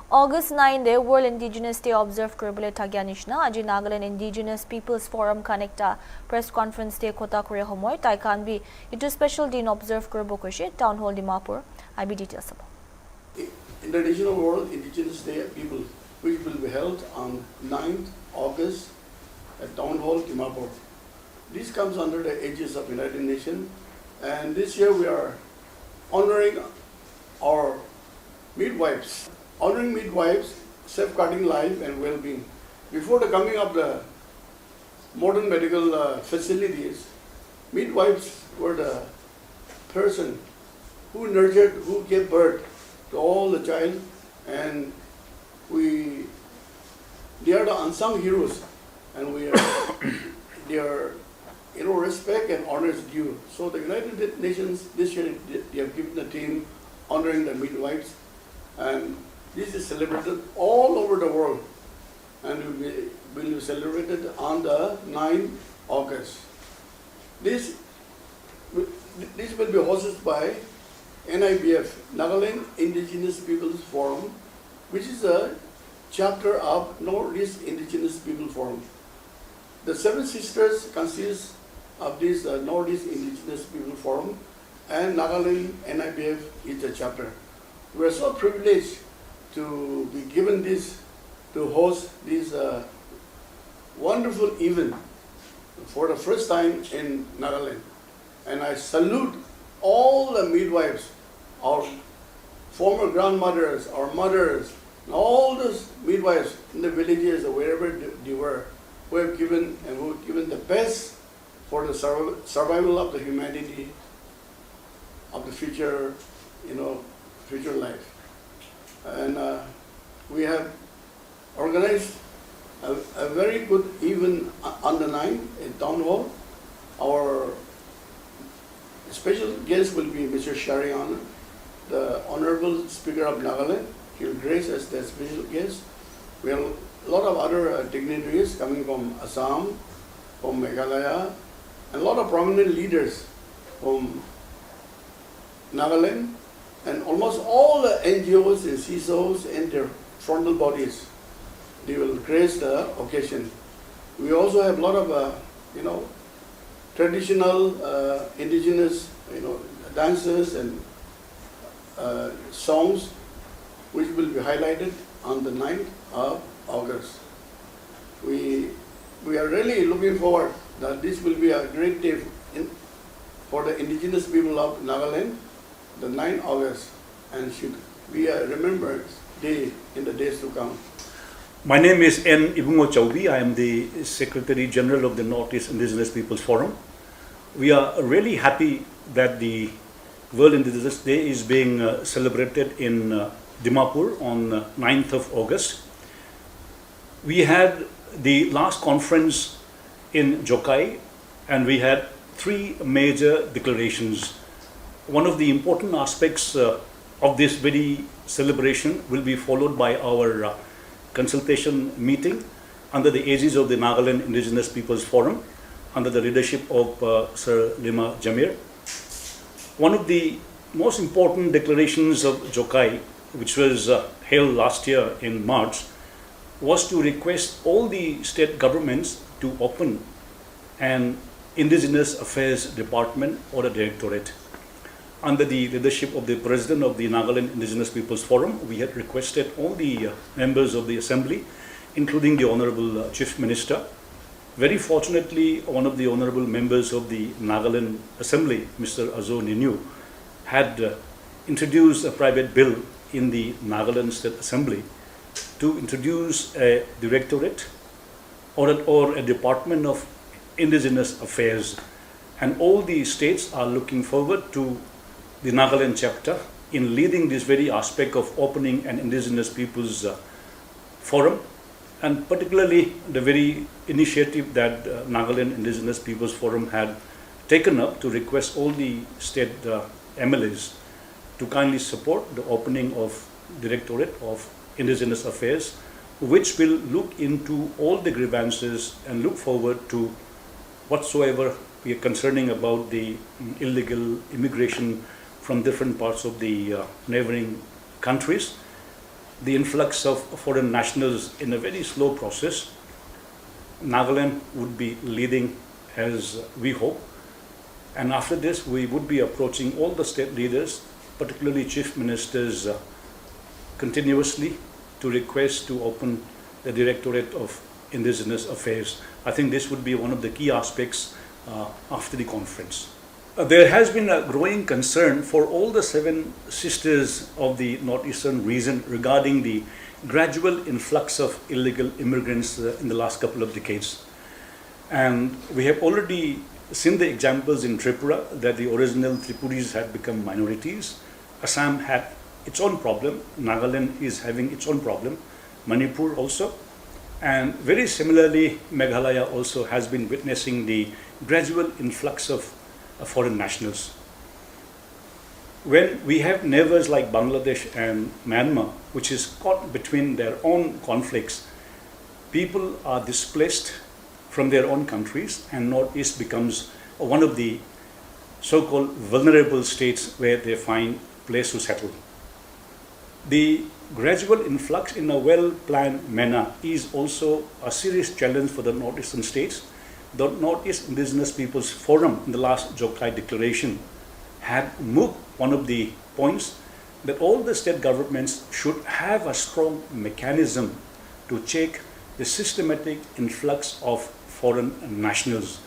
August 9 day World Indigenous Day observe kurbule thagya nishna aji Nagaland Indigenous Peoples Forum connecta press conference day kota kore homoy tai kan bi itu special din observe kurbo koise town hall Dimapur IB details abo. International World Indigenous Day people which will be held on 9th August at Town Hall Dimapur. This comes under the aegis of United Nations, and this year we are honoring our midwives. Honoring midwives, safeguarding life and well-being. Before the coming of the modern medical facilities, midwives were the person who nurtured, who gave birth to all the child, and they are the unsung heroes, and their respect and honor is due. So the United Nations this year they have given the theme honoring the midwives, and this is celebrated all over the world, and will be celebrated on the 9th August. This will be hosted by NIBF, Nagaland Indigenous Peoples Forum, which is a chapter of Northeast Indigenous People Forum. The Seven Sisters consist of this Northeast Indigenous People Forum, and Nagaland NIBF is a chapter. We are so privileged to be given this, to host this wonderful event for the first time in Nagaland. And I salute all the midwives, our former grandmothers, our mothers, and all those midwives in the villages or wherever they were, who have given the best for the survival of the humanity of the future, future life. And we have organized a very good event on the 9th in Town Hall. Our special guest will be Mr. Shariana, the Honorable Speaker of Nagaland. He will grace as the special guest. We have a lot of other dignitaries coming from Assam, from Meghalaya, and a lot of prominent leaders from Nagaland, and almost all the NGOs and CISOs and their frontal bodies. They will grace the occasion. We also have a lot of, traditional indigenous, dances and songs, which will be highlighted on the 9th of August. We are really looking forward that this will be a great day for the indigenous people of Nagaland, the 9th August, and should be a remembered day in the days to come. My name is N. Ibungo Chaubi. I am the Secretary General of the Northeast Indigenous Peoples Forum. We are really happy that the World Indigenous Day is being celebrated in Dimapur on 9th of August. We had the last conference in Jokai, and we had three major declarations. One of the important aspects of this very celebration will be followed by our consultation meeting under the aegis of the Nagaland Indigenous Peoples Forum, under the leadership of Sir Lima Jamir. One of the most important declarations of Jokai, which was held last year in March, was to request all the state governments to open an Indigenous Affairs Department or a directorate. Under the leadership of the President of the Nagaland Indigenous Peoples Forum, we had requested all the members of the Assembly, including the Honorable Chief Minister. Very fortunately, one of the Honorable members of the Nagaland Assembly, Mr. Azo Ninu, had introduced a private bill in the Nagaland State Assembly to introduce a directorate or a Department of Indigenous Affairs. And all the states are looking forward to the Nagaland chapter in leading this very aspect of opening an Indigenous Peoples Forum, and particularly the very initiative that Nagaland Indigenous Peoples Forum had taken up to request all the state MLAs to kindly support the opening of Directorate of Indigenous Affairs, which will look into all the grievances and look forward to whatsoever we are concerning about the illegal immigration from different parts of the neighboring countries. the influx of foreign nationals in a very slow process. Nagaland would be leading, as we hope. And after this, we would be approaching all the state leaders, particularly chief ministers, continuously to request to open the Directorate of Indigenous Affairs. I think this would be one of the key aspects after the conference. There has been a growing concern for all the 7 sisters of the northeastern region regarding the gradual influx of illegal immigrants in the last couple of decades. And we have already seen the examples in Tripura that the original Tripuris had become minorities. Assam had its own problem. Nagaland is having its own problem. Manipur also. And very similarly, Meghalaya also has been witnessing the gradual influx of foreign nationals. When we have neighbors like Bangladesh and Myanmar, which is caught between their own conflicts, people are displaced from their own countries, and Northeast becomes one of the so-called vulnerable states where they find place to settle. The gradual influx in a well-planned manner is also a serious challenge for the northeastern states. The Northeast Indigenous Peoples Forum in the last Jokai Declaration had moved one of the points that all the state governments should have a strong mechanism to check the systematic influx of foreign nationals.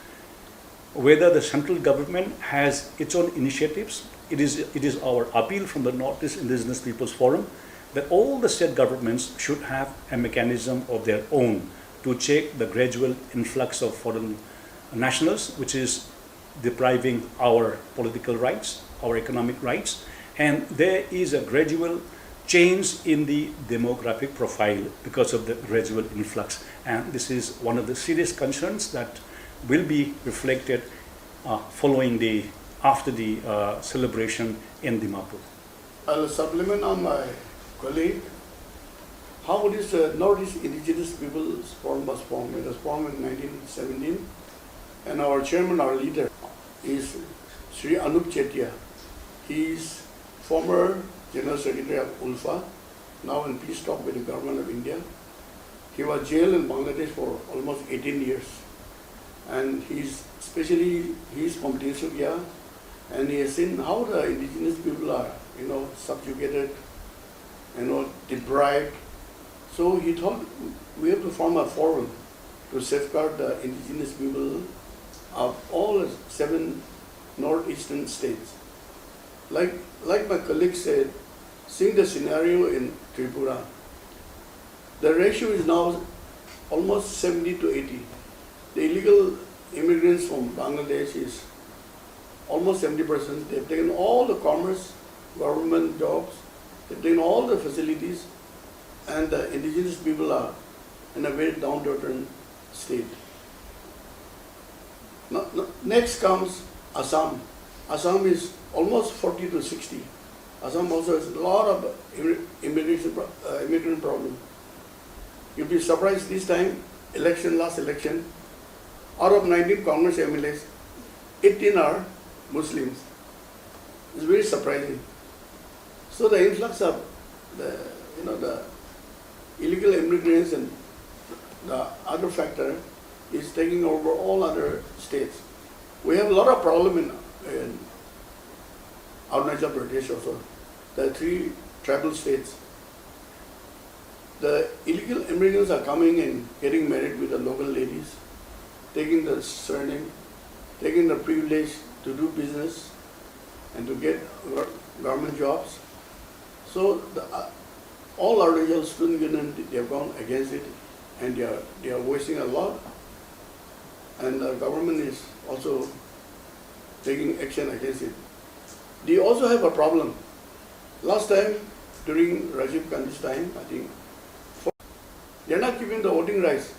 Whether the central government has its own initiatives, it is our appeal from the Northeast Indigenous Peoples Forum that all the state governments should have a mechanism of their own to check the gradual influx of foreign nationals, which is depriving our political rights, our economic rights, and there is a gradual change in the demographic profile because of the gradual influx. And this is one of the serious concerns that will be reflected after the celebration in Dimapur. I'll supplement on my colleague. How this Northeast Indigenous Peoples Forum was formed? It was formed in 1917, and our chairman, our leader, is Sri Anup Chetia. He is former General Secretary of ULFA, now in peace talk with the government of India. He was jailed in Bangladesh for almost 18 years. And he's from Tinsukia, and he has seen how the indigenous people are, subjugated, deprived. So he thought we have to form a forum to safeguard the indigenous people of all 7 northeastern states. Like my colleague said, seeing the scenario in Tripura, the ratio is now almost 70 to 80. The illegal immigrants from Bangladesh is almost 70%. They've taken all the commerce, government jobs, they've taken all the facilities, and the indigenous people are in a very downtrodden state. Next comes Assam. Assam is almost 40 to 60. Assam also has a lot of immigrant problem. You'll be surprised this time, last election, out of 19 Congress MLAs, 18 are Muslims. It's very surprising. So the influx of the illegal immigrants and the other factor is taking over all other states. We have a lot of problem in Arunachal Pradesh also, the 3 tribal states. The illegal immigrants are coming and getting married with the local ladies, taking the surname, taking the privilege to do business and to get government jobs. So all our regional student union, they have gone against it, and they are voicing a lot. And the government is also taking action against it. They also have a problem. Last time, during Rajiv Gandhi's time, I think, they are not giving the voting rights,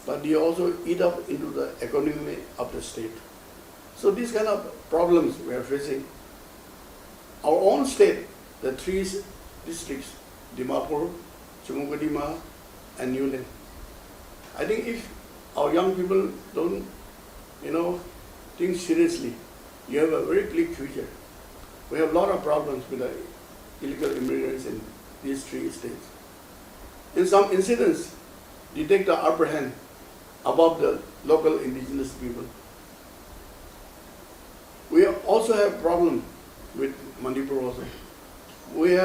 but they also eat up into the economy of the state. So these kind of problems we are facing. Our own state, the 3 districts, Dimapur, Chumugadima, and Newland. I think if our young people don't, think seriously, you have a very bleak future. We have a lot of problems with the illegal immigrants in these 3 states. in some incidents, they take the upper hand above the local indigenous people. We also have problem with Manipur also. We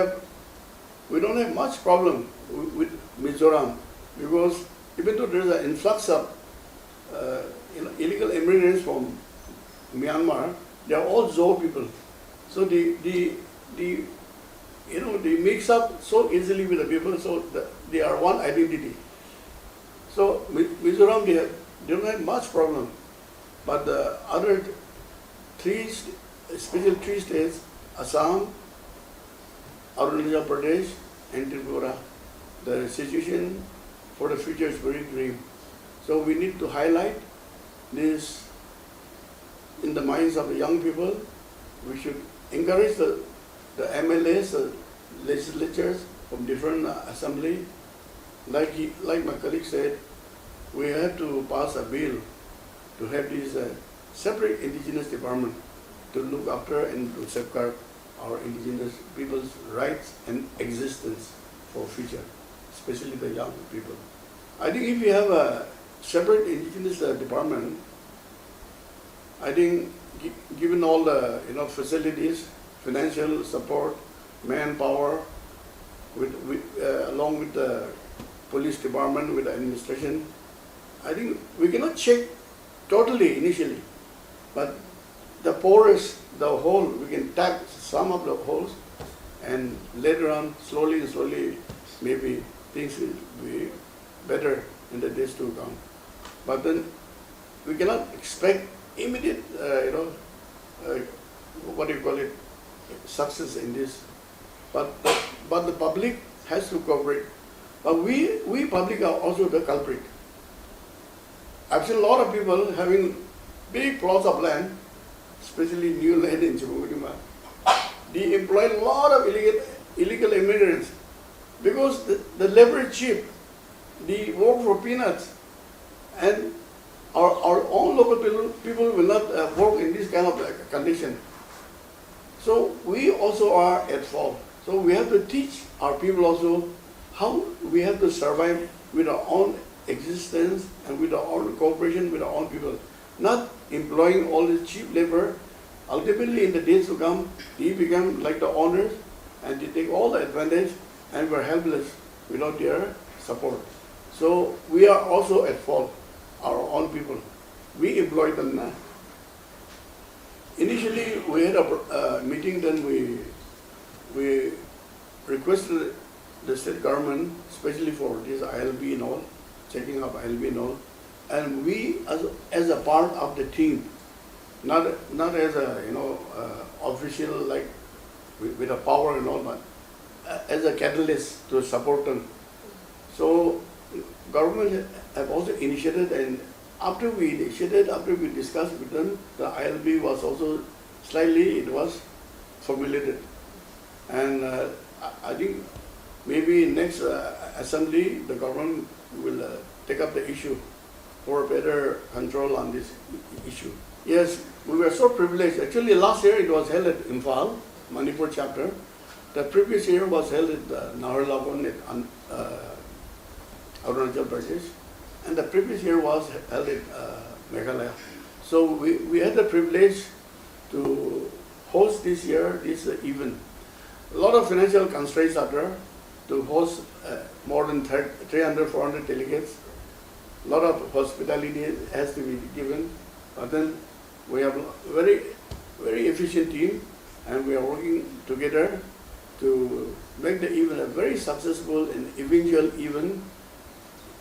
don't have much problem with Mizoram, because even though there is an influx of illegal immigrants from Myanmar, they are all Zoe people. So they mix up so easily with the people, so they are one identity. So Mizoram, they don't have much problem, but the other especially three states, Assam, Arunachal Pradesh, and Tripura, the situation for the future is very grim. So we need to highlight this in the minds of the young people. We should encourage the MLAs, the legislatures from different assembly. Like my colleague said, we have to pass a bill to have this separate indigenous department to look after and to safeguard our indigenous people's rights and existence for future, especially the young people. I think if we have a separate indigenous department, I think given all the facilities, financial support, manpower, along with the police department, with the administration, I think we cannot check totally initially, but the porous, the hole, we can tap some of the holes, and later on, slowly, maybe things will be better in the days to come. But then we cannot expect immediate, success in this. But the public has to cooperate. But we public are also the culprit. I've seen a lot of people having big plots of land, especially new land in Chibukudima. They employ a lot of illegal immigrants because the labor is cheap. They work for peanuts, and our own local people will not work in this kind of condition. So we also are at fault. So we have to teach our people also how we have to survive with our own existence and with our own cooperation with our own people. Not employing all this cheap labor. Ultimately, in the days to come, they become like the owners and they take all the advantage, and we're helpless without their support. So we are also at fault, our own people. We employ them now. Initially, we had a meeting, then we requested the state government, especially for this ILB and all, checking up ILB and all, and we as a part of the team, not as a official like with a power and all, but as a catalyst to support them. So government have also initiated, and after we discussed with them, the ILB was also slightly formulated, and I think maybe next assembly the government will take up the issue for better control on this issue. Yes, we were so privileged. Actually, last year it was held at Imphal, Manipur chapter. The previous year was held at Naharlagun at Arunachal Pradesh, and the previous year was held at Meghalaya. So we had the privilege to host this year this event. A lot of financial constraints are there to host more than 300, 400 delegates. A lot of hospitality has to be given, but then we have a very, very efficient team, and we are working together to make the event a very successful and eventual event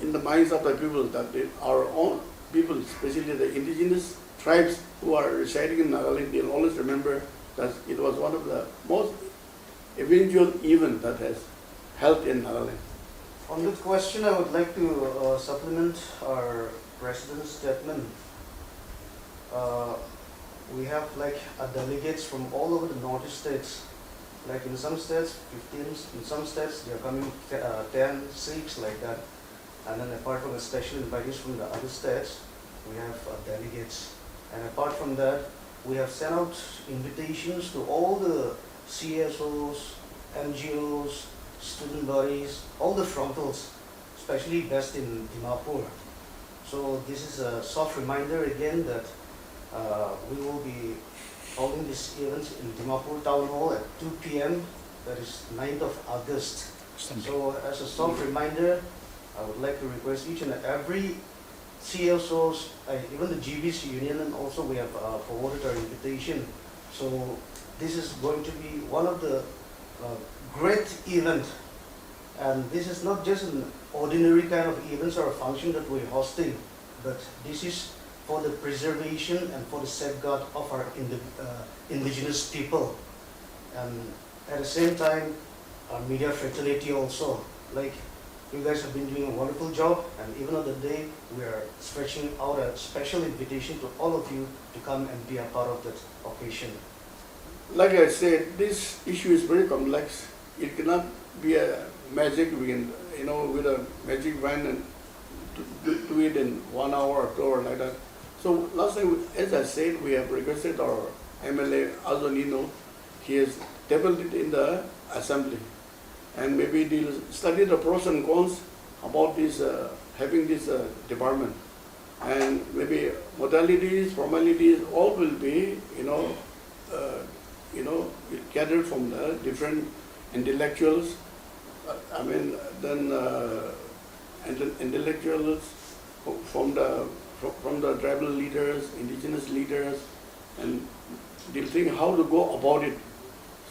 in the minds of the people, that our own people, especially the indigenous tribes who are residing in Nagaland, they'll always remember that it was one of the most eventual event that has held in Nagaland. On this question, I would like to supplement our President's statement. We have delegates from all over the northeast states. Like in some states, 15, in some states they are coming 10, 6 like that. And then apart from the special invitees from the other states, we have delegates. And apart from that, we have sent out invitations to all the CSOs, NGOs, student bodies, all the frontals, especially best in Dimapur. So this is a soft reminder again that we will be holding this event in Dimapur Town Hall at 2 p.m. That is 9th of August. So as a soft reminder, I would like to request each and every CSOs, even the GB's union, and also we have forwarded our invitation. So this is going to be one of the great event, and this is not just an ordinary kind of events or a function that we're hosting, but this is for the preservation and for the safeguard of our indigenous people, and at the same time our media fraternity also. Like, you guys have been doing a wonderful job, and even on the day we are stretching out a special invitation to all of you to come and be a part of that occasion. Like I said, this issue is very complex. It cannot be a magic we can, with a magic wand and do it in 1 hour or 2 hours like that. So last time, as I said, we have requested our MLA Azonino. He has tabled it in the assembly, and maybe they'll study the pros and cons about this having this department, and maybe modalities, formalities, all will be gathered from the different intellectuals. Intellectuals from the tribal leaders, indigenous leaders, and they'll think how to go about it.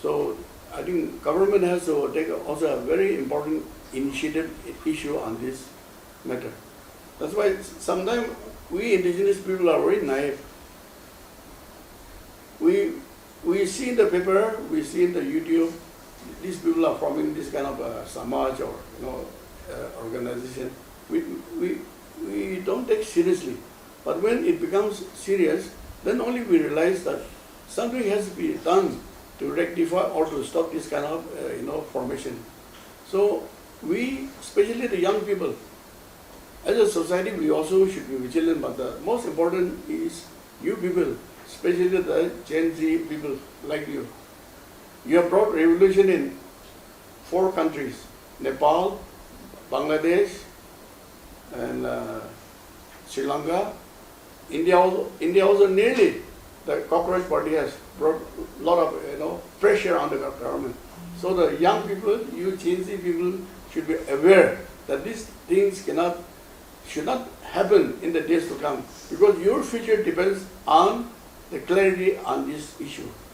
So I think government has to take also a very important initiative issue on this matter. That's why sometimes we indigenous people are very naive. We see in the paper, we see in the YouTube, these people are forming this kind of samaj or organization. We don't take seriously. But when it becomes serious, then only we realize that something has to be done to rectify or to stop this kind of formation. So we, especially the young people, as a society, we also should be vigilant. But the most important is you people, especially the Gen Z people like you. You have brought revolution in 4 countries: Nepal, Bangladesh, and Sri Lanka. India also nearly, the Cockroach Party has brought a lot of pressure on the government. So the young people, you Gen Z people, should be aware that these things should not happen in the days to come, because your future depends on the clarity on this issue.